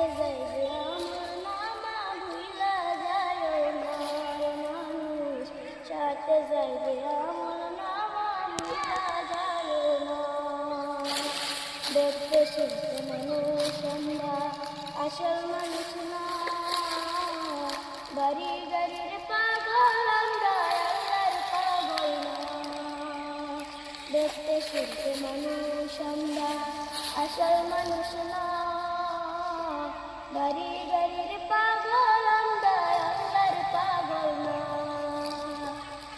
সাথে যাইবে আমার নামা ভুইলা যায় না রে মানুষ, সাথে যাইবে আমার নামা ভুইলা যায় না। দেখতে শুনতে মানুষ আমরা, আসল মানুষ না, বাড়ি গাড়ির পাগল আমরা, আল্লাহর পাগল না। দেখতে শুনতে মানুষ আমরা, আসল মানুষ না, বাড়ি গাড়ির পাগল আমরা, আল্লাহর পাগল না।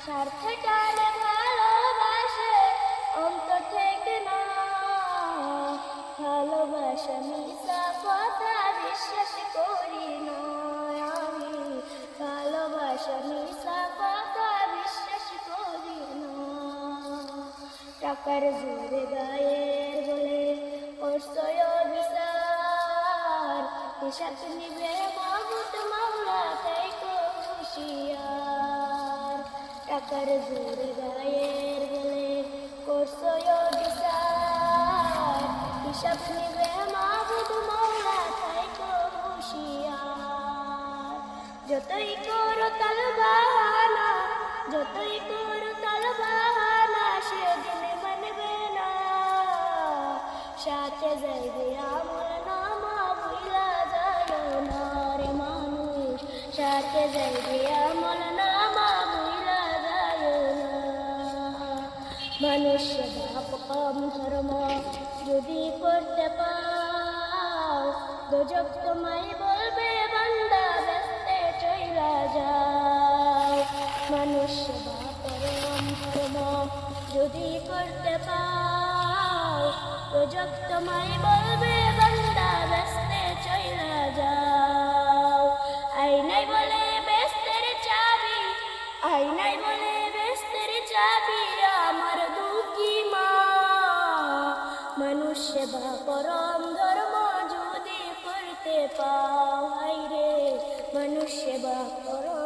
স্বার্থে টানে ভালোবাসে অন্তর থেকে না, ভালোবাসা মিশা কথা বিশ্বাস করি না আমি, ভালোবাসা মিশা কথা বিশ্বাস করি না। টাকার জোরে গায়ের বলে করছয় বিচার, হিসাব নিবে মাহবুব মাওলা তাই হুঁশিয়ার। টাকার জোরে গায়ের বলে করছয় বিচার, হিসাব নিবে মাহবুব মাওলা তাই হুঁশিয়ার। যতই করো তাল বাহানা, যতই করো তাল বাহানা, সেদিন মানবে না, সাথে যাইবে আমার নামা ভুইলা যায় না রে মানুষ, সাথে যাইবে আমার নামা ভুইলা যায় না। মানুষ সেবা কম ধর্ম যদি করতে পাও, দোজখ তোমায় বলবে বান্দা ব্যস্তে চইলা যাও। মানুষ সেবা পরম ধর্ম যদি করতে পাও, দোজখ তোমায় বলবে বান্দা ব্যস্তে চইলা যাও। আইনাই বলে ব্যস্তের চাবি, আইনাই বলে ব্যস্তের চাবি আমার দুঃখী মা। মানুষ সেবা পরম ধর্ম যদি করতে পাও, হায় রে মানুষ সেবা পরম